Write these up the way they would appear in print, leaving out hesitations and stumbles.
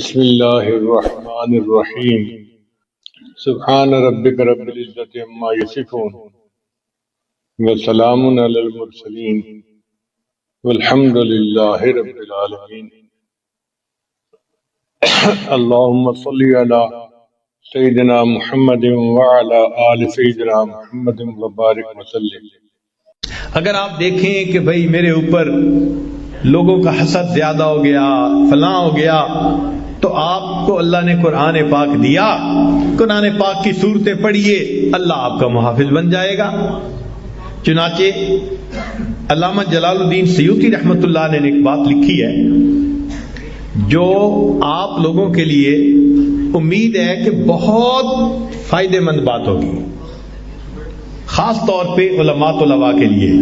بسم اللہ الرحمن الرحیم سبحان ربک رب العزت عما یصفون وسلام علی المرسلین والحمد للہ رب العالمین اللہم صلی علی سیدنا محمد وعلی آل سیدنا محمد وبارک وسلم۔ اگر آپ دیکھیں کہ بھئی میرے اوپر لوگوں کا حسد زیادہ ہو گیا، فلاں ہو گیا، تو آپ کو اللہ نے قرآن پاک دیا، قرآن پاک کی صورتیں پڑھیے، اللہ آپ کا محافظ بن جائے گا۔ چنانچہ علامہ جلال الدین سیوطی رحمۃ اللہ نے ایک بات لکھی ہے جو آپ لوگوں کے لیے امید ہے کہ بہت فائدہ مند بات ہوگی، خاص طور پہ علماء طلباء کے لیے،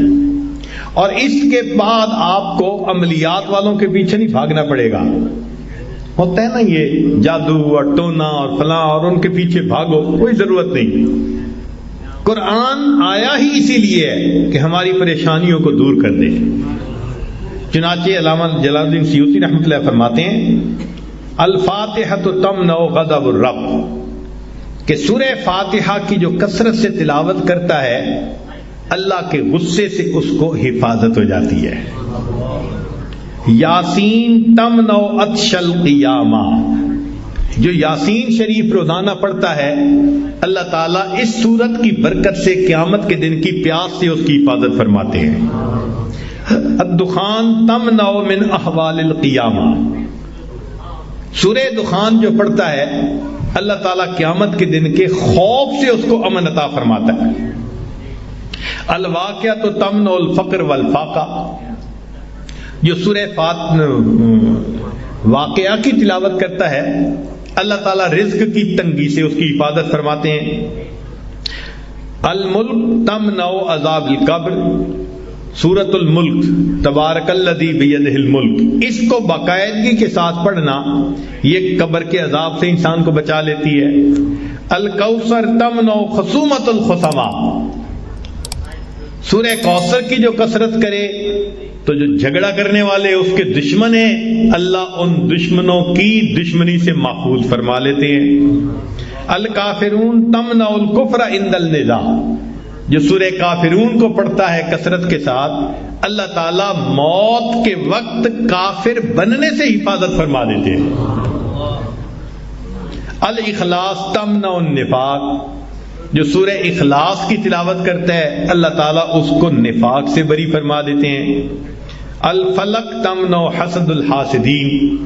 اور اس کے بعد آپ کو عملیات والوں کے پیچھے نہیں بھاگنا پڑے گا۔ ہوتا ہے نا یہ جادو اور ٹونا اور فلاں اور ان کے پیچھے بھاگو، کوئی ضرورت نہیں۔ قرآن آیا ہی اسی لیے ہے کہ ہماری پریشانیوں کو دور کر دے۔ چنانچہ علامہ جلال الدین سیوطی رحمۃ اللہ فرماتے ہیں الفاتحۃ تمنع غضب الرب، کہ سورہ فاتحہ کی جو کثرت سے تلاوت کرتا ہے اللہ کے غصے سے اس کو حفاظت ہو جاتی ہے۔ یاسین تمنع عطش القیامہ، جو یاسین شریف روزانہ پڑھتا ہے اللہ تعالیٰ اس سورت کی برکت سے قیامت کے دن کی پیاس سے اس کی حفاظت فرماتے ہیں۔ الدخان تمنع من احوال القیامہ، سورہ دخان جو پڑھتا ہے اللہ تعالیٰ قیامت کے دن کے خوف سے اس کو امن عطا فرماتا ہے۔ الواقعۃ تمنع الفقر والفاقہ، جو سورہ واقعہ کی تلاوت کرتا ہے اللہ تعالیٰ رزق کی تنگی سے اس کی حفاظت فرماتے ہیں۔ الملک تمنع عذاب القبر، سورۃ الملک تبارک الذی بیدہ الملک، اس کو باقاعدگی کے ساتھ پڑھنا یہ قبر کے عذاب سے انسان کو بچا لیتی ہے۔ الکوثر تمنع خصومۃ الخصماء، سورہ کوثر کی جو کثرت کرے تو جو جھگڑا کرنے والے اس کے دشمن ہیں اللہ ان دشمنوں کی دشمنی سے محفوظ فرما لیتے ہیں۔ الکافرون تمنع الکفر عند النزاع، جو سورہ کافرون کو پڑھتا ہے کثرت کے ساتھ اللہ تعالیٰ موت کے وقت کافر بننے سے حفاظت فرما دیتے ہیں۔ الاخلاص تمنع النفاق، جو سورہ اخلاص کی تلاوت کرتا ہے اللہ تعالیٰ اس کو نفاق سے بری فرما دیتے ہیں۔ الفلق تمنع حسد الحاسدین،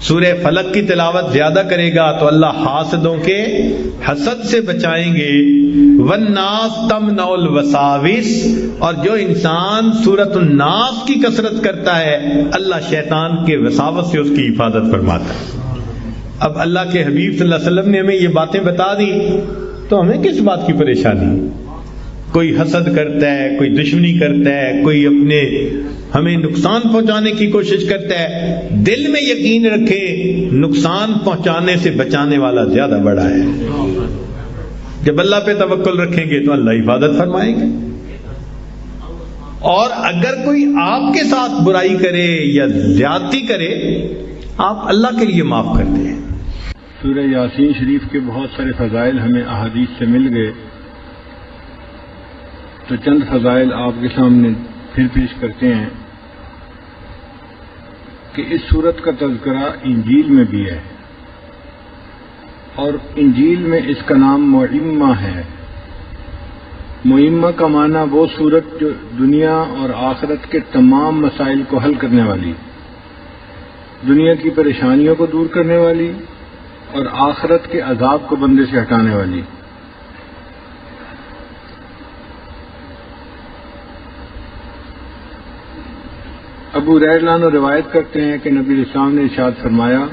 سورہ فلق کی تلاوت زیادہ کرے گا تو اللہ حاسدوں کے حسد سے بچائیں گے۔ والناس تمنع الوساوس، اور جو انسان سورۃ الناس کی کثرت کرتا ہے اللہ شیطان کے وساوس سے اس کی حفاظت فرماتا ہے۔ اب اللہ کے حبیب صلی اللہ علیہ وسلم نے ہمیں یہ باتیں بتا دی تو ہمیں کس بات کی پریشانی؟ کوئی حسد کرتا ہے، کوئی دشمنی کرتا ہے، کوئی اپنے ہمیں نقصان پہنچانے کی کوشش کرتا ہے، دل میں یقین رکھے نقصان پہنچانے سے بچانے والا زیادہ بڑا ہے۔ جب اللہ پہ توکل رکھیں گے تو اللہ حفاظت فرمائیں گے، اور اگر کوئی آپ کے ساتھ برائی کرے یا زیادتی کرے آپ اللہ کے لیے معاف کر دیں۔ سورہ یاسین شریف کے بہت سارے فضائل ہمیں احادیث سے مل گئے، تو چند فضائل آپ کے سامنے پھر پیش کرتے ہیں کہ اس سورت کا تذکرہ انجیل میں بھی ہے، اور انجیل میں اس کا نام معمہ ہے۔ معمہ کا معنی وہ سورت جو دنیا اور آخرت کے تمام مسائل کو حل کرنے والی، دنیا کی پریشانیوں کو دور کرنے والی اور آخرت کے عذاب کو بندے سے ہٹانے والی۔ ابو ہریرہ عنہ روایت کرتے ہیں کہ نبی علیہ السلام نے ارشاد فرمایا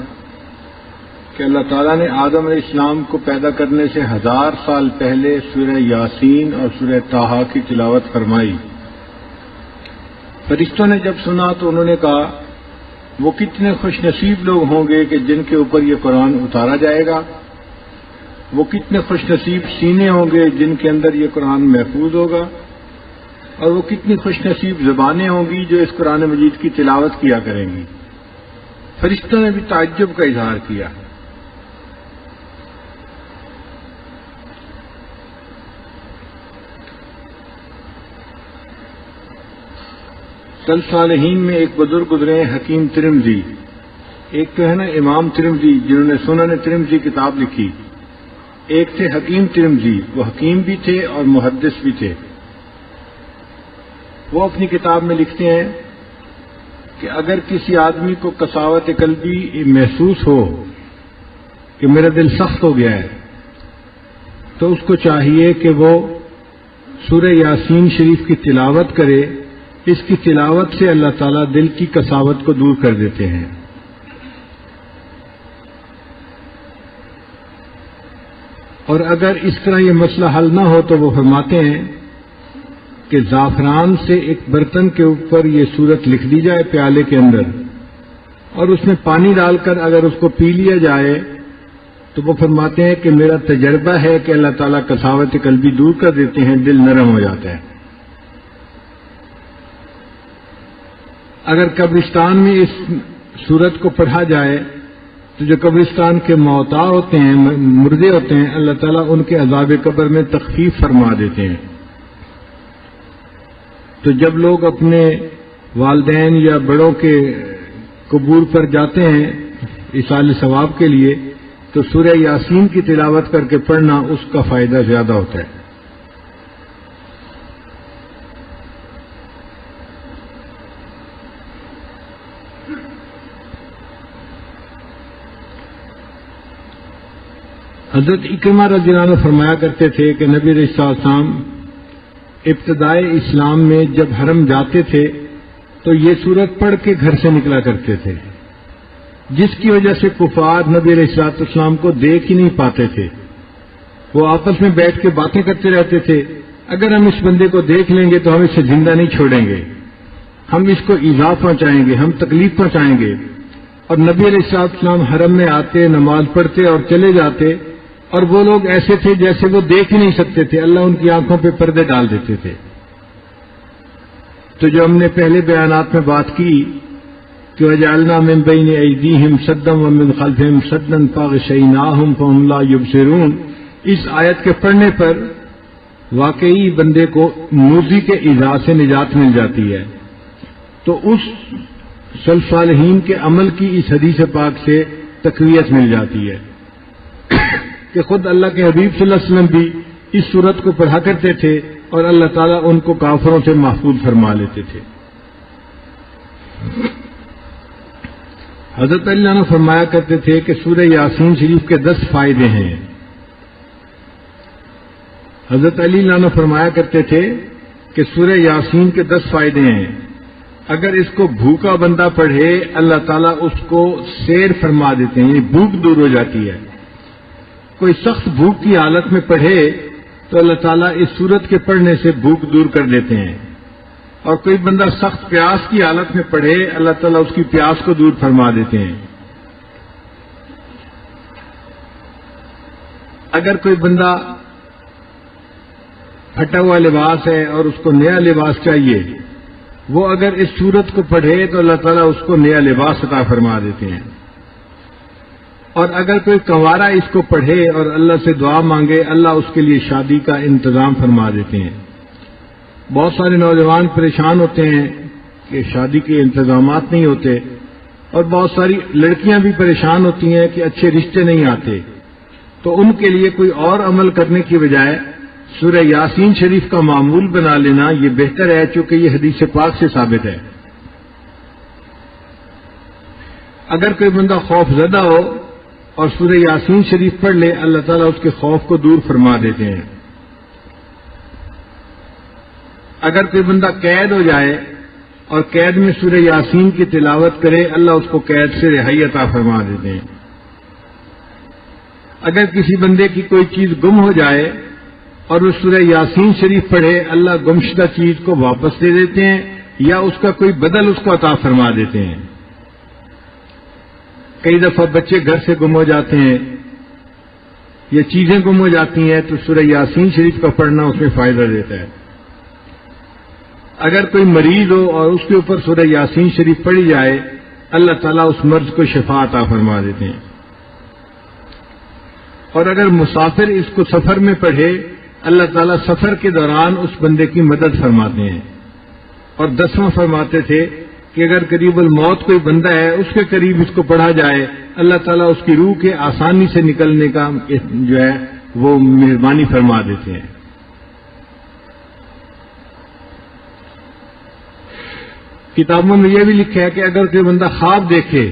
کہ اللہ تعالیٰ نے آدم علیہ السلام کو پیدا کرنے سے 1000 سال پہلے سورہ یاسین اور سورہ طٰہٰ کی تلاوت فرمائی۔ فرشتوں نے جب سنا تو انہوں نے کہا وہ کتنے خوش نصیب لوگ ہوں گے کہ جن کے اوپر یہ قرآن اتارا جائے گا، وہ کتنے خوش نصیب سینے ہوں گے جن کے اندر یہ قرآن محفوظ ہوگا، اور وہ کتنی خوش نصیب زبانیں ہوں گی جو اس قرآن مجید کی تلاوت کیا کریں گی۔ فرشتوں نے بھی تعجب کا اظہار کیا. کل صالحین میں ایک بزرگ گزرے ہیں حکیم ترمذی. ایک تو ہے نا امام ترمذی جنہوں نے سنن ترمذی کتاب لکھی، ایک تھے حکیم ترمذی، وہ حکیم بھی تھے اور محدث بھی تھے. وہ اپنی کتاب میں لکھتے ہیں کہ اگر کسی آدمی کو قساوت قلبی محسوس ہو کہ میرا دل سخت ہو گیا ہے تو اس کو چاہیے کہ وہ سورہ یاسین شریف کی تلاوت کرے. اس کی تلاوت سے اللہ تعالیٰ دل کی قساوت کو دور کر دیتے ہیں. اور اگر اس طرح یہ مسئلہ حل نہ ہو تو وہ فرماتے ہیں کہ زعفران سے ایک برتن کے اوپر یہ سورت لکھ دی جائے پیالے کے اندر، اور اس میں پانی ڈال کر اگر اس کو پی لیا جائے تو وہ فرماتے ہیں کہ میرا تجربہ ہے کہ اللہ تعالیٰ قساوت قلبی دور کر دیتے ہیں، دل نرم ہو جاتا ہے. اگر قبرستان میں اس سورت کو پڑھا جائے تو جو قبرستان کے موتا ہوتے ہیں، مردے ہوتے ہیں، اللہ تعالیٰ ان کے عذاب قبر میں تخفیف فرما دیتے ہیں. تو جب لوگ اپنے والدین یا بڑوں کے قبور پر جاتے ہیں ایصال ثواب کے لیے تو سورہ یاسین کی تلاوت کر کے پڑھنا اس کا فائدہ زیادہ ہوتا ہے. حضرت اکرمہ رضی اللہ عنہ فرمایا کرتے تھے کہ نبی علیہ السلام ابتدائے اسلام میں جب حرم جاتے تھے تو یہ سورت پڑھ کے گھر سے نکلا کرتے تھے، جس کی وجہ سے کفار نبی علیہ السلام کو دیکھ ہی نہیں پاتے تھے. وہ آپس میں بیٹھ کے باتیں کرتے رہتے تھے، اگر ہم اس بندے کو دیکھ لیں گے تو ہم اسے زندہ نہیں چھوڑیں گے، ہم اس کو ایذا پہنچائیں گے، ہم تکلیف پہنچائیں گے. اور نبی علیہ السلام حرم میں آتے، نماز پڑھتے اور چلے جاتے، اور وہ لوگ ایسے تھے جیسے وہ دیکھ ہی نہیں سکتے تھے، اللہ ان کی آنکھوں پہ پردے ڈال دیتے تھے. تو جو ہم نے پہلے بیانات میں بات کی کہ وَجَعَلْنَا مِن بَيْنِ أَيْدِيهِمْ سَدًّا وَمِن خَلْفِهِمْ سَدًّا فَأَغْشَيْنَاهُمْ فَهُمْ لَا يُبْصِرُونَ، اس آیت کے پڑھنے پر واقعی بندے کو موذی کے ایذا سے نجات مل جاتی ہے. تو اس سلف صالحین کے عمل کی اس حدیث پاک سے تقویت مل جاتی ہے کہ خود اللہ کے حبیب صلی اللہ علیہ وسلم بھی اس صورت کو پڑھا کرتے تھے اور اللہ تعالیٰ ان کو کافروں سے محفوظ فرما لیتے تھے. حضرت علی عنہ فرمایا کرتے تھے کہ سورہ یاسین شریف کے 10 فائدے ہیں. حضرت علی عنہ فرمایا کرتے تھے کہ سورہ یاسین کے 10 فائدے ہیں. اگر اس کو بھوکا بندہ پڑھے اللہ تعالیٰ اس کو سیر فرما دیتے ہیں، بھوک دور ہو جاتی ہے. کوئی سخت بھوک کی حالت میں پڑھے تو اللہ تعالیٰ اس سورت کے پڑھنے سے بھوک دور کر دیتے ہیں. اور کوئی بندہ سخت پیاس کی حالت میں پڑھے اللہ تعالیٰ اس کی پیاس کو دور فرما دیتے ہیں. اگر کوئی بندہ پھٹا ہوا لباس ہے اور اس کو نیا لباس چاہیے، وہ اگر اس سورت کو پڑھے تو اللہ تعالیٰ اس کو نیا لباس عطا فرما دیتے ہیں. اور اگر کوئی کنوارا اس کو پڑھے اور اللہ سے دعا مانگے اللہ اس کے لیے شادی کا انتظام فرما دیتے ہیں. بہت سارے نوجوان پریشان ہوتے ہیں کہ شادی کے انتظامات نہیں ہوتے، اور بہت ساری لڑکیاں بھی پریشان ہوتی ہیں کہ اچھے رشتے نہیں آتے. تو ان کے لیے کوئی اور عمل کرنے کی بجائے سورہ یاسین شریف کا معمول بنا لینا یہ بہتر ہے، چونکہ یہ حدیث پاک سے ثابت ہے. اگر کوئی بندہ خوف زدہ ہو اور سورہ یاسین شریف پڑھ لے اللہ تعالیٰ اس کے خوف کو دور فرما دیتے ہیں. اگر کوئی بندہ قید ہو جائے اور قید میں سورہ یاسین کی تلاوت کرے اللہ اس کو قید سے رہائی عطا فرما دیتے ہیں. اگر کسی بندے کی کوئی چیز گم ہو جائے اور وہ سورہ یاسین شریف پڑھے اللہ گمشدہ چیز کو واپس دے دیتے ہیں یا اس کا کوئی بدل اس کو عطا فرما دیتے ہیں. کئی دفعہ بچے گھر سے گم ہو جاتے ہیں یا چیزیں گم ہو جاتی ہیں تو سورہ یاسین شریف کا پڑھنا اس میں فائدہ دیتا ہے. اگر کوئی مریض ہو اور اس کے اوپر سورہ یاسین شریف پڑھی جائے اللہ تعالیٰ اس مرض کو شفا عطا فرما دیتے ہیں. اور اگر مسافر اس کو سفر میں پڑھے اللہ تعالیٰ سفر کے دوران اس بندے کی مدد فرماتے ہیں. اور 10واں فرماتے تھے کہ اگر قریب الموت کوئی بندہ ہے اس کے قریب اس کو پڑھا جائے اللہ تعالیٰ اس کی روح کے آسانی سے نکلنے کا جو ہے وہ مہربانی فرما دیتے ہیں. کتابوں میں یہ بھی لکھا ہے کہ اگر کوئی بندہ خواب دیکھے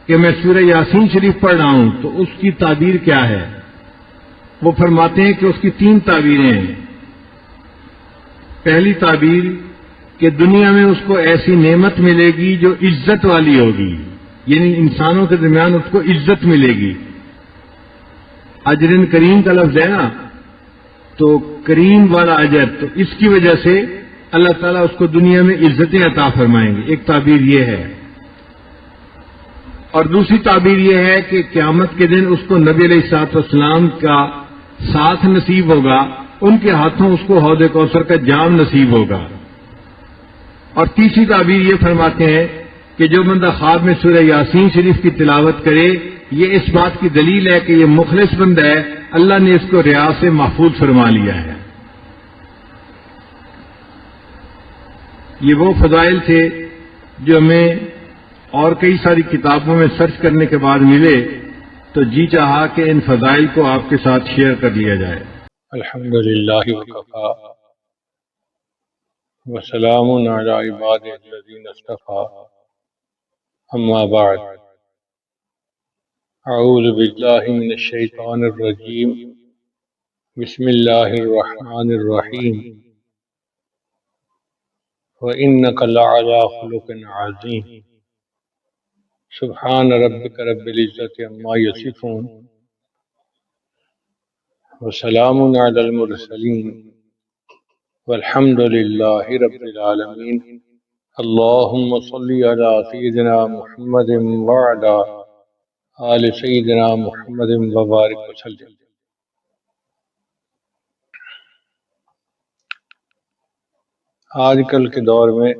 کہ میں سورہ یاسین شریف پڑھ رہا ہوں تو اس کی تعبیر کیا ہے. وہ فرماتے ہیں کہ اس کی 3 تعبیریں ہیں. پہلی تعبیر کہ دنیا میں اس کو ایسی نعمت ملے گی جو عزت والی ہوگی، یعنی انسانوں کے درمیان اس کو عزت ملے گی. اجر کریم کا لفظ ہے نا، تو کریم والا اجر، تو اس کی وجہ سے اللہ تعالیٰ اس کو دنیا میں عزتیں عطا فرمائیں گے. ایک تعبیر یہ ہے. اور دوسری تعبیر یہ ہے کہ قیامت کے دن اس کو نبی علیہ الصلوۃ والسلام کا ساتھ نصیب ہوگا، ان کے ہاتھوں اس کو حوض کوثر کا جام نصیب ہوگا. اور تیسری تعبیر یہ فرماتے ہیں کہ جو بندہ خواب میں سورہ یاسین شریف کی تلاوت کرے یہ اس بات کی دلیل ہے کہ یہ مخلص بندہ ہے، اللہ نے اس کو ریا سے محفوظ فرما لیا ہے. یہ وہ فضائل تھے جو ہمیں اور کئی ساری کتابوں میں سرچ کرنے کے بعد ملے، تو جی چاہا کہ ان فضائل کو آپ کے ساتھ شیئر کر لیا جائے. الحمدللہ وکفا وسلام علی عبادہ الذین اصطفیٰ اما بعد اعوذ باللہ من الشیطان الرجیم بسم اللہ الرحمن الرحیم وَإِنَّكَ لَعَلَىٰ خُلُقٍ عَظِيمٍ سبحان ربک رب العزت عما یصفون وسلام علی المرسلین والحمد للہ رب العالمین. اللہم صلی علی سیدنا محمد وعلی آل سیدنا محمد وبارک وسلم. آج کل کے دور میں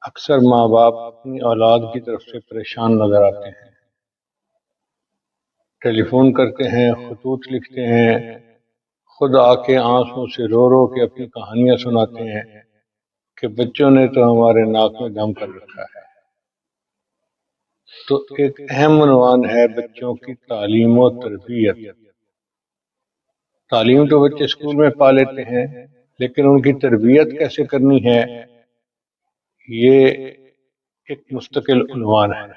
اکثر ماں باپ اپنی اولاد کی طرف سے پریشان نظر آتے ہیں. ٹیلی فون کرتے ہیں، خطوط لکھتے ہیں، خود آ کے آنسوں سے رو رو کے اپنی کہانیاں سناتے ہیں کہ بچوں نے تو ہمارے ناک میں دم کر رکھا ہے. تو ایک اہم عنوان ہے بچوں کی تعلیم و تربیت. تعلیم تو بچے اسکول میں پا لیتے ہیں، لیکن ان کی تربیت کیسے کرنی ہے یہ ایک مستقل عنوان ہے.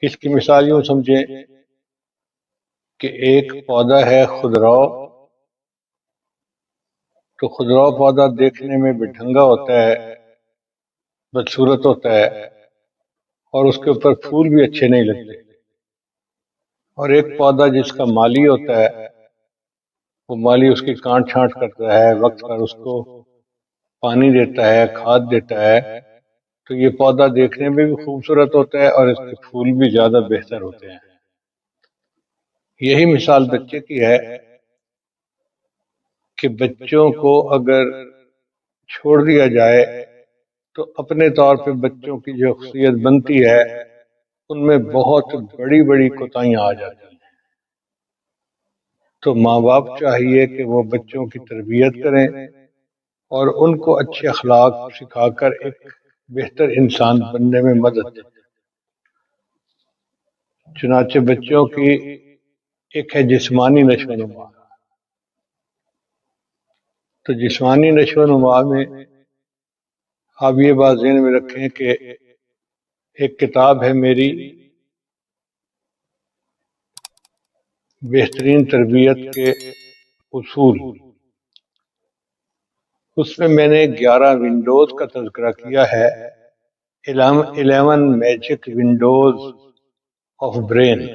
اس کی مثال یوں سمجھیں کہ ایک پودا ہے خضرو، تو خضرو پودا دیکھنے میں بے ڈھنگا ہوتا ہے، بدصورت ہوتا ہے، اور اس کے اوپر پھول بھی اچھے نہیں لگتے. اور ایک پودا جس کا مالی ہوتا ہے، وہ مالی اس کی کانٹ چھانٹ کرتا ہے، وقت پر اس کو پانی دیتا ہے، کھاد دیتا ہے، تو یہ پودا دیکھنے میں بھی خوبصورت ہوتا ہے اور اس کے پھول بھی زیادہ بہتر ہوتے ہیں. یہی مثال بچے کی ہے کہ بچوں کو اگر چھوڑ دیا جائے تو اپنے طور پہ بچوں کی جو شخصیت بنتی ہے ان میں بہت بڑی بڑی کوتاہیاں آ جاتی ہیں. تو ماں باپ چاہیے کہ وہ بچوں کی تربیت کریں اور ان کو اچھے اخلاق سکھا کر ایک بہتر انسان بننے میں مدد دیں. چنانچہ بچوں کی ایک ہے جسمانی نشو و نما. تو جسمانی نشو و نما میں آپ یہ بات ذہن میں رکھیں کہ ایک کتاب ہے میری بہترین تربیت کے اصول، اس میں نے 11 ونڈوز کا تذکرہ کیا ہے. 11 میجک ونڈوز آف برین.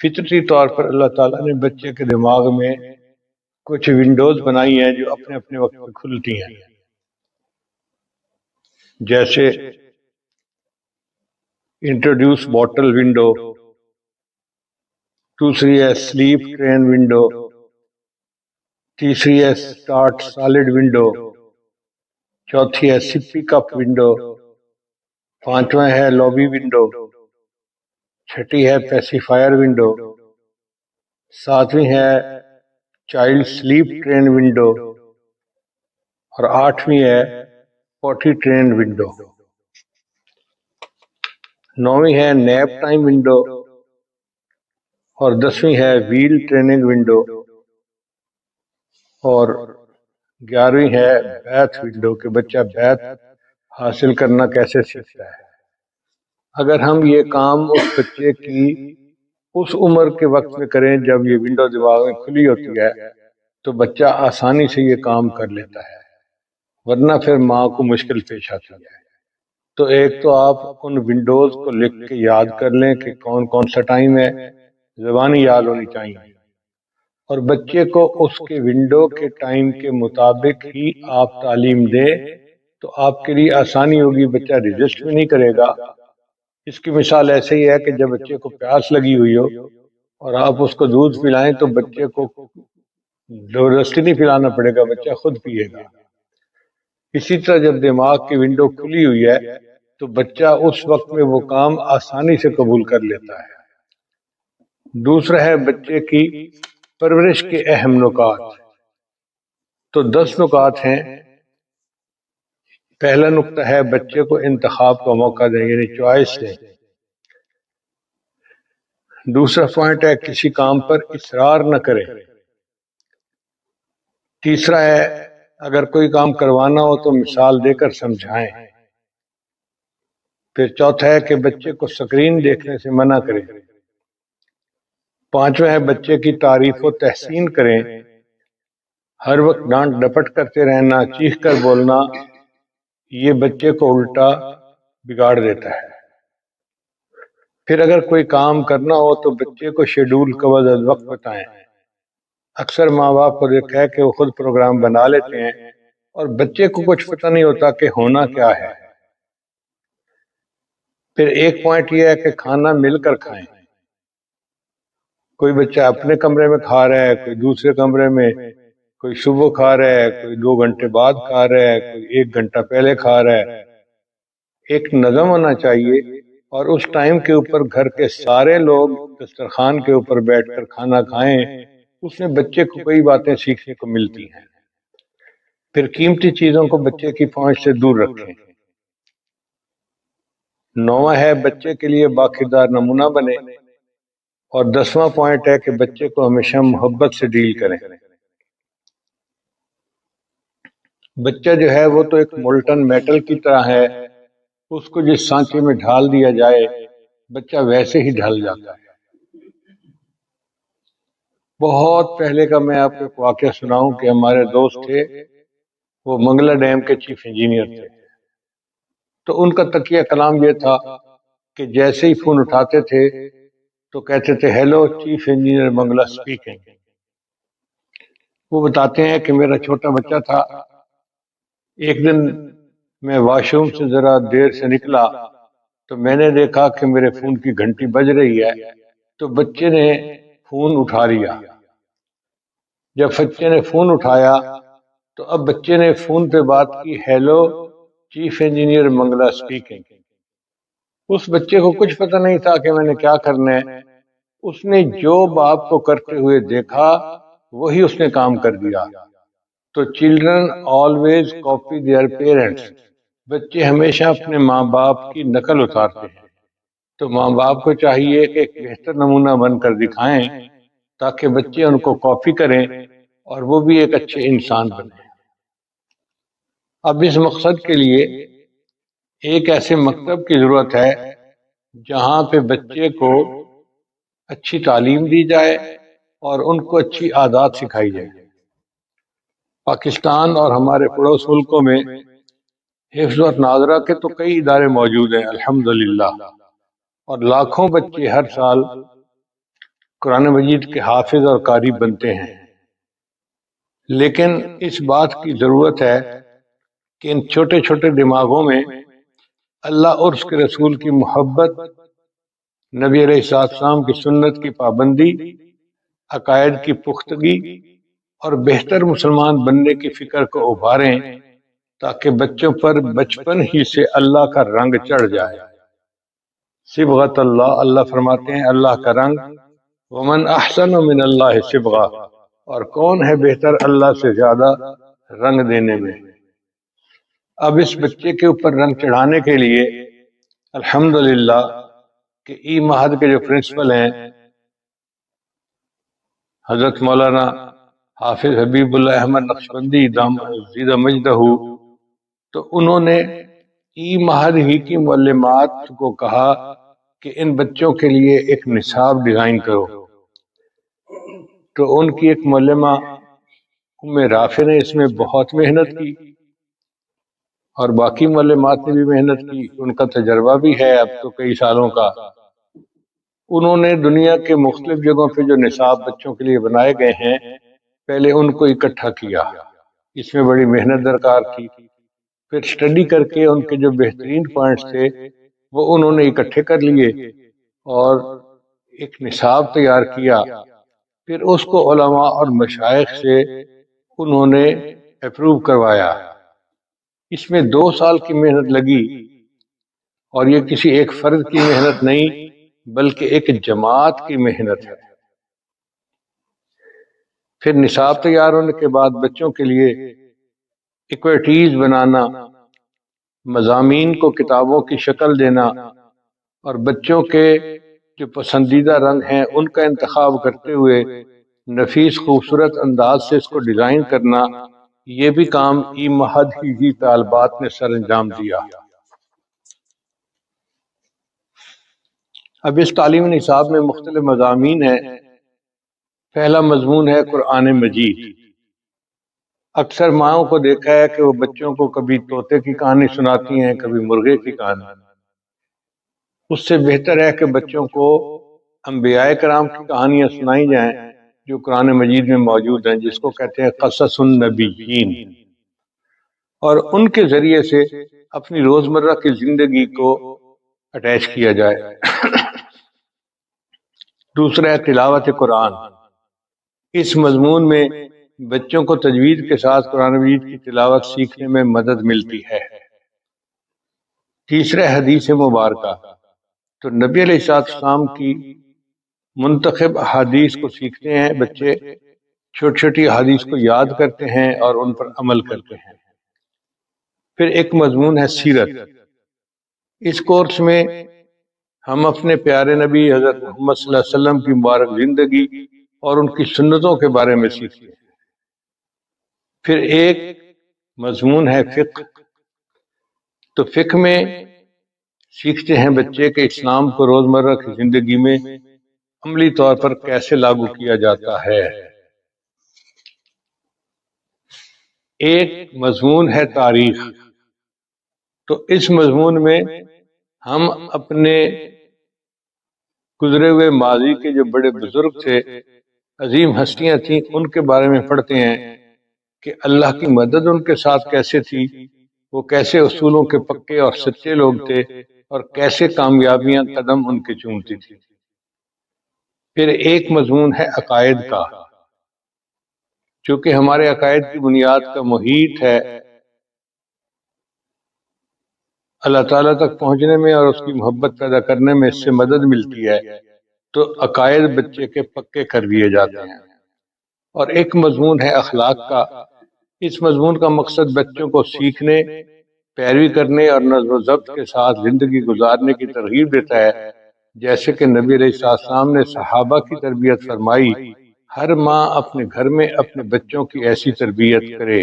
فطری طور پر اللہ تعالیٰ نے بچے کے دماغ میں کچھ ونڈوز بنائی ہیں جو اپنے اپنے وقت پہ کھلتی ہیں. جیسے انٹروڈیوس باٹل ونڈو، دوسری ہے سلیپ ٹرین ونڈو، تیسری ہے سٹارٹ سالڈ ونڈو، چوتھی ہے سپی کپ ونڈو، پانچواں ہے لابی ونڈو، چھٹی ہے پیسیفائر ونڈو، ساتویں ہے چائلڈ سلیپ ٹرین ونڈو، اور آٹھویں ہے پوٹی ٹرین ونڈو، نویں ہے نیپ ٹائم ونڈو، اور 10ویں ہے ویل ٹریننگ ونڈو، اور 11ویں ہے بیتھ ونڈو کہ بچہ بیتھ حاصل کرنا کیسے سیکھتا ہے۔ اگر ہم یہ کام اس بچے کی اس عمر کے وقت میں کریں جب یہ ونڈو دماغ میں کھلی ہوتی ہے تو بچہ آسانی سے یہ کام کر لیتا ہے، ورنہ پھر ماں کو مشکل پیش آتی ہے۔ تو ایک تو آپ ان ونڈوز کو لکھ کے یاد کر لیں کہ کون کون سا ٹائم ہے، زبانی یاد ہونی چاہیے، اور بچے کو اس کے ونڈو کے ٹائم کے مطابق ہی آپ تعلیم دیں تو آپ کے لیے آسانی ہوگی، بچہ رجسٹ بھی نہیں کرے گا۔ اس کی مثال ایسے ہی ہے کہ جب بچے کو پیاس لگی ہوئی ہو اور آپ اس کو دودھ پلائیں تو بچے کو زبردستی نہیں پلانا پڑے گا، بچہ خود پیے گا۔ اسی طرح جب دماغ کی ونڈو کھلی ہوئی ہے تو بچہ اس وقت میں وہ کام آسانی سے قبول کر لیتا ہے۔ دوسرا ہے بچے کی پرورش کے اہم نکات، تو 10 نکات ہیں۔ پہلا نقطہ ہے بچے کو انتخاب کا موقع دیں، یعنی چوائس دیں۔ دوسرا پوائنٹ ہے کسی کام پر اصرار نہ کریں۔ تیسرا ہے اگر کوئی کام کروانا ہو تو مثال دے کر سمجھائیں۔ پھر چوتھا ہے کہ بچے کو سکرین دیکھنے سے منع کریں۔ پانچواں ہے بچے کی تعریف و تحسین کریں۔ ہر وقت ڈانٹ ڈپٹ کرتے رہنا، چیخ کر بولنا، یہ بچے کو الٹا بگاڑ دیتا ہے۔ پھر اگر کوئی کام کرنا ہو تو بچے کو شیڈول کا وقت بتائیں۔ اکثر ماں باپ کو دیکھا ہے کہ وہ خود پروگرام بنا لیتے ہیں اور بچے کو کچھ پتہ نہیں ہوتا کہ ہونا کیا ہے۔ پھر ایک پوائنٹ یہ ہے کہ کھانا مل کر کھائیں۔ کوئی بچہ اپنے کمرے میں کھا رہا ہے، کوئی دوسرے کمرے میں، کوئی صبح کھا رہا ہے، کوئی 2 گھنٹے بعد کھا رہا ہے، کوئی 1 گھنٹہ پہلے کھا رہا ہے۔ ایک نظم ہونا چاہیے اور اس ٹائم کے اوپر گھر کے سارے لوگ دسترخوان کے اوپر بیٹھ کر کھانا کھائیں، اس میں بچے کو کئی باتیں سیکھنے کو ملتی ہیں۔ پھر قیمتی چیزوں کو بچے کی پہنچ سے دور رکھیں۔ 9واں ہے بچے کے لیے باکردار نمونہ بنے، اور 10واں پوائنٹ ہے کہ بچے کو ہمیشہ محبت سے ڈیل کریں۔ بچہ جو ہے وہ تو ایک مولٹن میٹل کی طرح ہے، اس کو جس سانچے میں ڈھال دیا جائے بچہ ویسے ہی ڈھل جاتا ہے۔ بہت پہلے کا میں آپ کو ایک واقعہ سناؤں کہ ہمارے دوست تھے، وہ منگلا ڈیم کے چیف انجینئر تھے، تو ان کا تکیہ کلام یہ تھا کہ جیسے ہی فون اٹھاتے تھے تو کہتے تھے hello chief engineer Mangla speaking. وہ بتاتے ہیں کہ میرا چھوٹا بچہ تھا، ایک دن میں واش روم سے ذرا دیر سے نکلا تو میں نے دیکھا کہ میرے فون کی گھنٹی بج رہی ہے، تو بچے نے فون اٹھا لیا۔ جب بچے نے فون اٹھایا تو اب بچے نے فون پہ بات کی، hello chief engineer Mangla speaking. اس بچے کو کچھ پتہ نہیں تھا کہ میں نے کیا کرنا ہے، اس نے جو باپ کو کرتے ہوئے دیکھا وہی اس نے کام کر دیا۔ تو children always copy their parents, بچے ہمیشہ اپنے ماں باپ کی نقل اتارتے ہیں، تو ماں باپ کو چاہیے کہ ایک بہتر نمونہ بن کر دکھائیں تاکہ بچے ان کو کاپی کریں اور وہ بھی ایک اچھے انسان بنیں۔ اب اس مقصد کے لیے ایک ایسے مکتب کی ضرورت ہے جہاں پہ بچے کو اچھی تعلیم دی جائے اور ان کو اچھی عادات سکھائی جائے۔ پاکستان اور ہمارے پڑوس ملکوں میں حفظ و ناظرہ کے تو کئی ادارے موجود ہیں الحمدللہ، اور لاکھوں بچے ہر سال قرآن مجید کے حافظ اور قاری بنتے ہیں، لیکن اس بات کی ضرورت ہے کہ ان چھوٹے چھوٹے دماغوں میں اللہ اور اس کے رسول کی محبت، نبی علیہ السلام کی سنت کی پابندی، عقائد کی پختگی اور بہتر مسلمان بننے کی فکر کو ابھاریں تاکہ بچوں پر بچپن ہی سے اللہ کا رنگ چڑھ جائے۔ صبغۃ اللہ، اللہ فرماتے ہیں اللہ کا رنگ، ومن احسن من اللہ صبغہ، اور کون ہے بہتر اللہ سے زیادہ رنگ دینے میں۔ اب اس بچے کے اوپر رنگ چڑھانے کے لیے الحمدللہ کہ ای مہد کے جو پرنسپل ہیں حضرت مولانا حافظ حبیب اللہ احمد نقشبندی زیدہ مجدہ، تو انہوں نے ای مہد ہی کی معلمات کو کہا کہ ان بچوں کے لیے ایک نصاب ڈیزائن کرو۔ تو ان کی ایک معلمہ ام رافع نے اس میں بہت محنت کی، اور باقی معلمات نے بھی محنت کی، ان کا تجربہ بھی ہے اب تو کئی سالوں کا۔ انہوں نے دنیا کے مختلف جگہوں پہ جو نصاب بچوں کے لیے بنائے گئے ہیں پہلے ان کو اکٹھا کیا، اس میں بڑی محنت درکار تھی، پھر اسٹڈی کر کے ان کے جو بہترین پوائنٹس تھے وہ انہوں نے اکٹھے کر لیے اور ایک نصاب تیار کیا، پھر اس کو علماء اور مشائخ سے انہوں نے اپروو کروایا۔ اس میں 2 سال کی محنت لگی، اور یہ کسی ایک فرد کی محنت نہیں بلکہ ایک جماعت کی محنت ہے۔ پھر نصاب تیار ہونے کے بعد بچوں کے لیے ایکویٹیز بنانا، مضامین کو کتابوں کی شکل دینا، اور بچوں کے جو پسندیدہ رنگ ہیں ان کا انتخاب کرتے ہوئے نفیس خوبصورت انداز سے اس کو ڈیزائن کرنا، یہ بھی کام ای مہد ہی طالبات نے سر انجام دیا۔ اب اس تعلیمی نصاب میں مختلف مضامین ہیں۔ پہلا مضمون ہے قرآن مجید۔ اکثر ماؤں کو دیکھا ہے کہ وہ بچوں کو کبھی طوطے کی کہانی سناتی ہیں، کبھی مرغے کی کہانی۔ اس سے بہتر ہے کہ بچوں کو انبیاء کرام کی کہانیاں سنائی جائیں جو قرآن مجید میں موجود ہیں، جس کو کہتے ہیں قصص النبیین، اور ان کے ذریعے سے اپنی روزمرہ کی زندگی کو اٹیچ کیا جائے۔ دوسرا ہے تلاوت قرآن۔ اس مضمون میں بچوں کو تجوید کے ساتھ قرآن مجید کی تلاوت سیکھنے میں مدد ملتی ہے۔ تیسرا ہے حدیث مبارکہ۔ تو نبی علیہ السلام کی منتخب احادیث کو سیکھتے ہیں بچے، چھوٹی چھوٹی احادیث کو یاد کرتے ہیں اور ان پر عمل کرتے ہیں۔ پھر ایک مضمون ہے سیرت۔ اس کورس میں ہم اپنے پیارے نبی حضرت محمد صلی اللہ علیہ وسلم کی مبارک زندگی اور ان کی سنتوں کے بارے میں سیکھتے ہیں۔ پھر ایک مضمون ہے فقہ۔ تو فقہ میں سیکھتے ہیں بچے کہ اسلام کو روزمرہ کی زندگی میں عملی طور پر کیسے لاگو کیا جاتا ہے۔ ایک مضمون ہے تاریخ۔ تو اس مضمون میں ہم اپنے گزرے ہوئے ماضی کے جو بڑے بزرگ تھے، عظیم ہستیاں تھیں، ان کے بارے میں پڑھتے ہیں کہ اللہ کی مدد ان کے ساتھ کیسے تھی، وہ کیسے اصولوں کے پکے اور سچے لوگ تھے، اور کیسے کامیابیاں قدم ان کے چومتی تھی۔ پھر ایک مضمون ہے عقائد کا۔ چونکہ ہمارے عقائد کی بنیاد کا محیط ہے اللہ تعالیٰ تک پہنچنے میں اور اس کی محبت پیدا کرنے میں اس سے مدد ملتی ہے، تو عقائد بچے کے پکے کر دیے جاتے ہیں۔ اور ایک مضمون ہے اخلاق کا۔ اس مضمون کا مقصد بچوں کو سیکھنے، پیروی کرنے اور نظم و ضبط کے ساتھ زندگی گزارنے کی ترغیب دیتا ہے، جیسے کہ نبی علیہ السلام نے صحابہ کی تربیت فرمائی، ہر ماں اپنے گھر میں اپنے بچوں کی ایسی تربیت کرے۔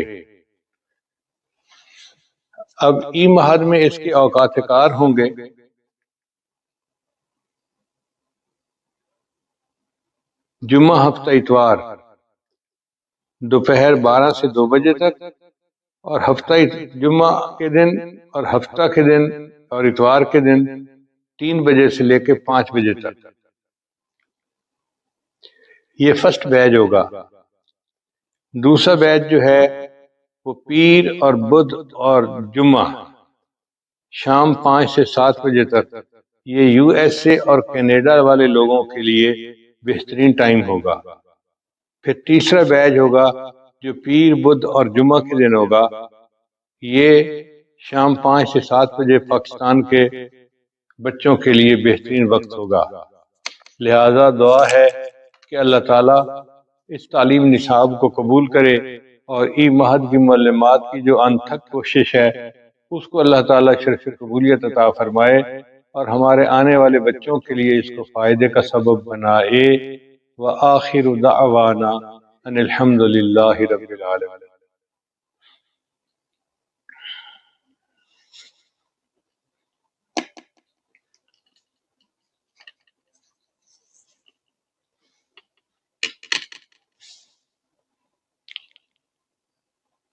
اب ای مہد میں اس کے اوقات کار ہوں گے۔ جمعہ ہفتہ اتوار دوپہر 12 سے 2 بجے تک، اور ہفتہ جمعہ کے دن اور ہفتہ کے دن اور اتوار کے دن 3 بجے سے لے کے 5 بجے تک۔ یہ فرسٹ بیچ ہوگا۔ دوسرا بیچ جو ہے وہ پیر اور بدھ اور جمعہ شام 5 سے 7 بجے تک، یہ یو ایس اے اور کینیڈا والے لوگوں کے لیے بہترین ٹائم ہوگا۔ پھر تیسرا بیچ ہوگا جو پیر بدھ اور جمعہ کے دن ہوگا، یہ شام 5 سے 7 بجے پاکستان کے بچوں کے لیے بہترین وقت ہوگا۔ لہذا دعا ہے کہ اللہ تعالیٰ اس تعلیم نصاب کو قبول کرے اور ای مہد کی معلومات کی جو انتھک کوشش ہے اس کو اللہ تعالیٰ شرف قبولیت عطا فرمائے اور ہمارے آنے والے بچوں کے لیے اس کو فائدے کا سبب بنائے۔ وآخر دعوانا ان الحمد للہ رب العالمین۔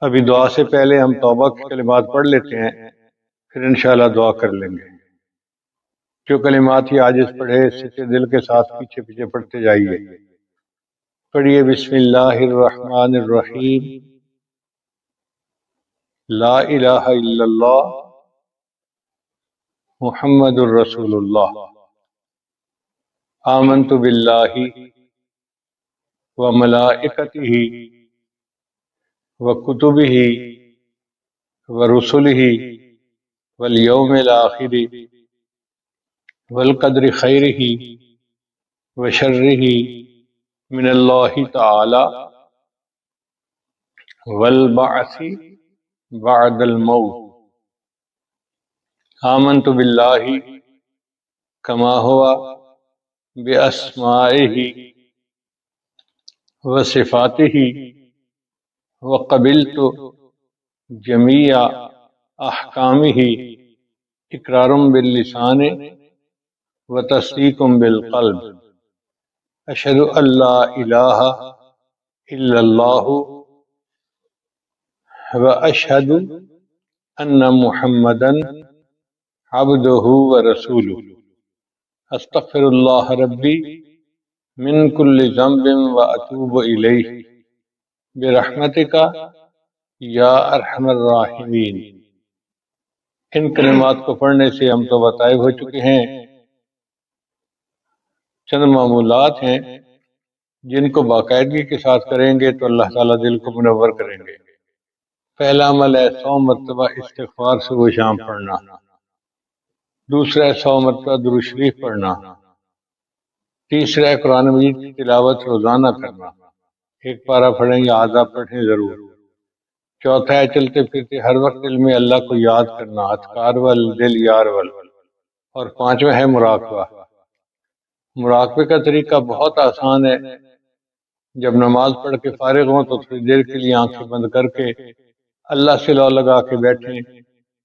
ابھی دعا سے پہلے ہم توبہ کے کلمات پڑھ لیتے ہیں، پھر انشاءاللہ دعا کر لیں گے۔ جو کلمات یہ عاجز پڑھے سچے دل کے ساتھ پیچھے پیچھے پڑھتے جائیے۔ پڑھیے بسم اللہ الرحمن الرحیم۔ لا الہ الا اللہ محمد الرسول اللہ۔ آمنت باللہ وملائکتہ وکتبہ ورسلہ والیوم الآخر والقدر خیرہ وشرہ من اللہ تعالی والبعث بعد الموت۔ آمنت باللہ کما ہوا باسمائہ وصفاتہ وقبلت جمیع احکامہ اقرار باللسان وتصدیق بالقلب۔ اشہد ان لا الہ الا اللہ واشہد ان محمدا عبدہ ورسولہ۔ استغفر اللہ ربی من کل ذنب واتوب الیہ برحمتک یا ارحم الراحمین۔ ان کلمات کو پڑھنے سے ہم تو طائب ہو چکے ہیں۔ چند معمولات ہیں جن کو باقاعدگی کے ساتھ کریں گے تو اللہ تعالیٰ دل کو منور کریں گے۔ پہلا عمل ہے 100 مرتبہ استغفار صبح شام پڑھنا۔ دوسرا ہے 100 مرتبہ درود شریف پڑھنا۔ تیسرا ہے قرآن مجید کی تلاوت روزانہ کرنا، ایک پارہ پڑھیں یا آدھا پڑھیں ضرور۔ چوتھا ہے چلتے پھرتے ہر وقت دل میں اللہ کو یاد کرنا، اذکار ول دل یار ول۔ اور پانچواں ہے مراقبہ۔ مراقبے کا طریقہ بہت آسان ہے۔ جب نماز پڑھ کے فارغ ہوں تو تھوڑی دیر کے لیے آنکھیں بند کر کے اللہ سے لو لگا کے بیٹھیں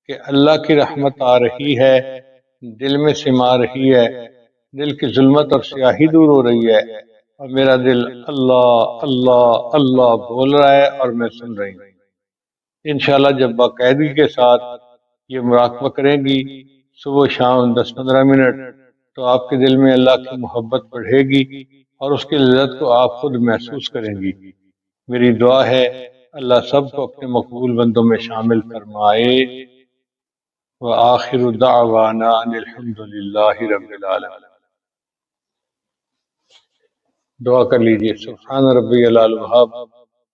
کہ اللہ کی رحمت آ رہی ہے، دل میں سما رہی ہے، دل کی ظلمت اور سیاہی دور ہو رہی ہے اور میرا دل اللہ اللہ اللہ بول رہا ہے اور میں سن رہی ہوں۔ انشاءاللہ جب باقاعدگی کے ساتھ یہ مراقبہ کریں گی صبح شام 10-15 منٹ تو آپ کے دل میں اللہ کی محبت بڑھے گی اور اس کی لذت کو آپ خود محسوس کریں گی۔ میری دعا ہے اللہ سب کو اپنے مقبول بندوں میں شامل فرمائے۔ وآخر دعوانا ان الحمد للہ رب العالمین۔ دعا کر لیجئے۔ سبحان ربی العلی الوہاب،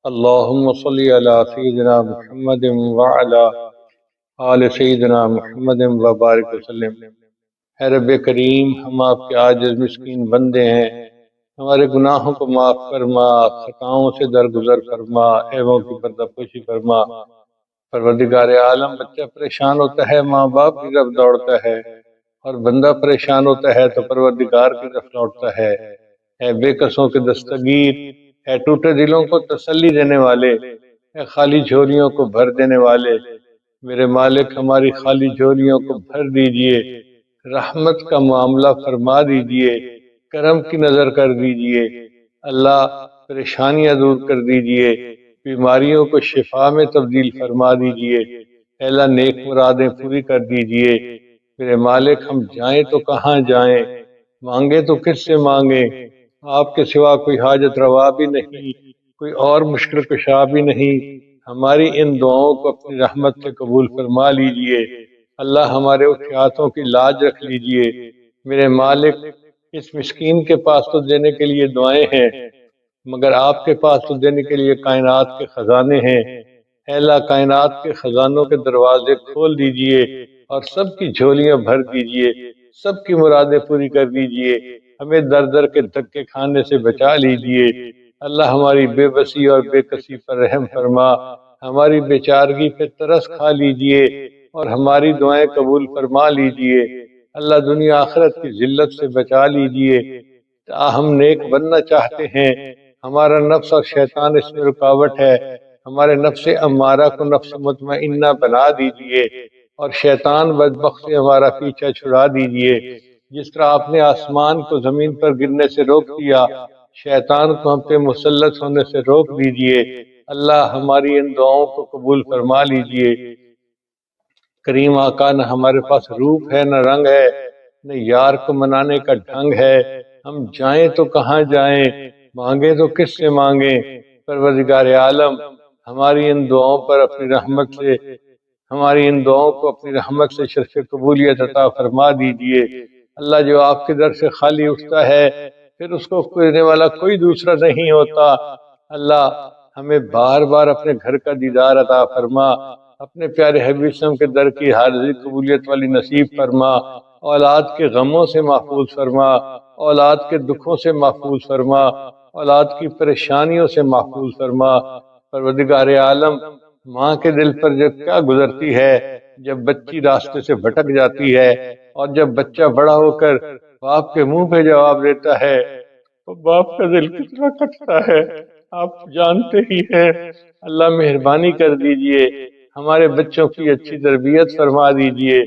اللہم صلی علی سیدنا محمد وعلی آل سیدنا محمد وبارک وسلم۔ اے رب کریم، ہم آپ کے عاجز مسکین بندے ہیں، ہمارے گناہوں کو معاف فرما، خطاؤں سے درگزر فرما، عیبوں کی پردہ پوشی فرما۔ پروردگار عالم، بچہ پریشان ہوتا ہے ماں باپ کی طرف دوڑتا ہے اور بندہ پریشان ہوتا ہے تو پروردگار کی طرف لوٹتا ہے۔ اے بے کسوں کے دستگیر، اے ٹوٹے دلوں کو تسلی دینے والے، اے خالی جھولیوں کو بھر دینے والے، میرے مالک ہماری خالی جھولیوں کو بھر دیجئے، رحمت کا معاملہ فرما دیجئے، کرم کی نظر کر دیجئے۔ اللہ پریشانیاں دور کر دیجئے، بیماریوں کو شفا میں تبدیل فرما دیجئے۔ اے اللہ نیک مرادیں پوری کر دیجئے۔ میرے مالک ہم جائیں تو کہاں جائیں، مانگے تو کس سے مانگیں، آپ کے سوا کوئی حاجت روا بھی نہیں، کوئی اور مشکل کشا بھی نہیں۔ ہماری ان دعاؤں کو اپنی رحمت سے قبول فرما لیجئے۔ اللہ ہمارے اٹھیاتوں کی لاج رکھ لیجئے۔ میرے مالک اس مسکین کے پاس تو دینے کے لیے دعائیں ہیں، مگر آپ کے پاس تو دینے کے لیے کائنات کے خزانے ہیں۔ اے اللہ کائنات کے خزانوں کے دروازے کھول دیجئے اور سب کی جھولیاں بھر دیجئے، سب کی مرادیں پوری کر دیجئے، ہمیں در در کے دھکے کھانے سے بچا لیجئے۔ اللہ ہماری بے بسی اور بے کسی پر رحم فرما، ہماری بیچارگی پہ ترس کھا لیجئے اور ہماری دعائیں قبول فرما لیجئے۔ اللہ دنیا آخرت کی ذلت سے بچا لیجئے۔ ہم نیک بننا چاہتے ہیں، ہمارا نفس اور شیطان اس میں رکاوٹ ہے، ہمارے نفس امارہ کو نفس مطمئنہ بنا دیجئے اور شیطان بدبخت سے ہمارا پیچھا چھڑا دیجئے۔ جس طرح آپ نے آسمان کو زمین پر گرنے سے روک دیا، شیطان کو ہم پہ مسلط ہونے سے روک دیجئے۔ اللہ ہماری ان دعاؤں کو قبول فرما لیجئے۔ کریم آقا، نہ ہمارے پاس روپ ہے، نہ رنگ ہے، نہ یار کو منانے کا ڈھنگ ہے، ہم جائیں تو کہاں جائیں، مانگیں تو کس سے مانگیں۔ پروردگار عالم، ہماری ان دعاؤں پر اپنی رحمت سے ہماری ان دعاؤں کو اپنی رحمت سے شرف قبولیت عطا فرما دیجئے۔ اللہ، جو آپ کے در سے خالی اٹھتا ہے پھر اس کو دینے والا کوئی دوسرا نہیں ہوتا۔ اللہ، ہمیں بار بار اپنے گھر کا دیدار عطا فرما، اپنے پیارے حبیب صلی اللہ علیہ وسلم کے در کی حاضری قبولیت والی نصیب فرما، اولاد کے غموں سے محفوظ فرما، اولاد کے دکھوں سے محفوظ فرما، اولاد کی پریشانیوں سے محفوظ فرما۔ پروردگار عالم، ماں کے دل پر جب کیا گزرتی ہے جب بچی راستے سے بھٹک جاتی ہے، اور جب بچہ بڑا ہو کر باپ کے منہ پہ جواب دیتا ہے تو باپ کا دل کتنا کٹتا ہے، آپ جانتے ہی ہیں۔ اللہ مہربانی کر دیجئے، ہمارے بچوں کی اچھی تربیت فرما دیجئے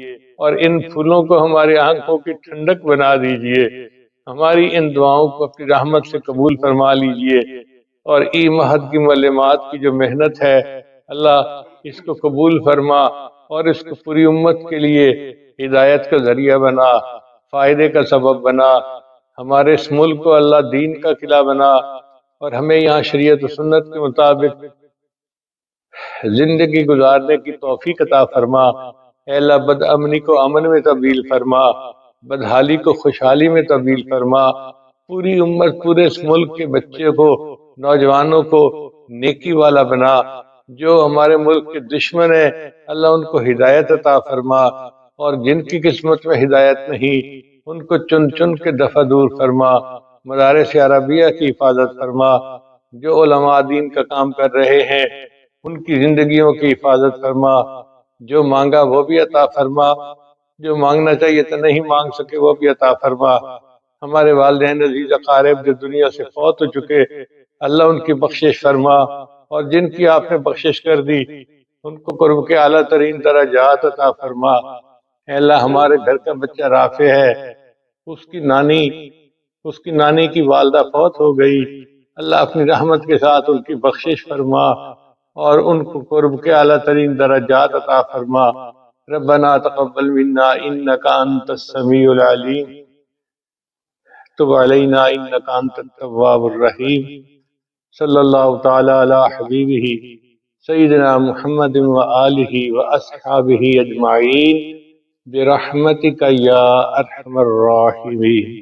اور ان پھولوں کو ہمارے آنکھوں کی ٹھنڈک بنا دیجئے۔ ہماری ان دعاؤں کو اپنی رحمت سے قبول فرما لیجئے اور ای مہد کی معلمات کی جو محنت ہے، اللہ اس کو قبول فرما اور اس کو پوری امت کے لیے ہدایت کا ذریعہ بنا، فائدے کا سبب بنا۔ ہمارے اس ملک کو اللہ دین کا قلعہ بنا اور ہمیں یہاں شریعت و سنت کے مطابق زندگی گزارنے کی توفیق عطا فرما۔ اے اللہ، بد امنی کو امن میں تبدیل فرما، بدحالی کو خوشحالی میں تبدیل فرما، پوری امت، پورے اس ملک کے بچے کو، نوجوانوں کو نیکی والا بنا۔ جو ہمارے ملک کے دشمن ہیں، اللہ ان کو ہدایت عطا فرما، اور جن کی قسمت میں ہدایت نہیں ان کو چن چن کے دفع دور فرما۔ مدارس عربیہ کی حفاظت فرما، جو علماء دین کا کام کر رہے ہیں ان کی زندگیوں کی حفاظت فرما، جو مانگا وہ بھی عطا فرما، جو مانگنا چاہیے تو نہیں مانگ سکے وہ بھی عطا فرما۔ ہمارے والدین عزیز اقارب جو دنیا سے فوت ہو چکے، اللہ ان کی بخشش فرما، اور جن کی آپ نے بخشش کر دی ان کو قرب کے اعلیٰ ترین درجات عطا فرما۔ اے اللہ، ہمارے گھر کا بچہ رافع ہے، اس کی نانی کی والدہ فوت ہو گئی، اللہ اپنی رحمت کے ساتھ ان کی بخشش فرما اور ان کو قرب کے اعلیٰ ترین درجات عطا فرما۔ ربنا تقبل منا انک انت السمیع العلیم، تب علینا انک انت التواب الرحیم۔ صلی اللہ تعالی علی حبیبہ سیدنا محمد وآلہ واصحابہ اجمعین برحمتک یا ارحم الراحمین۔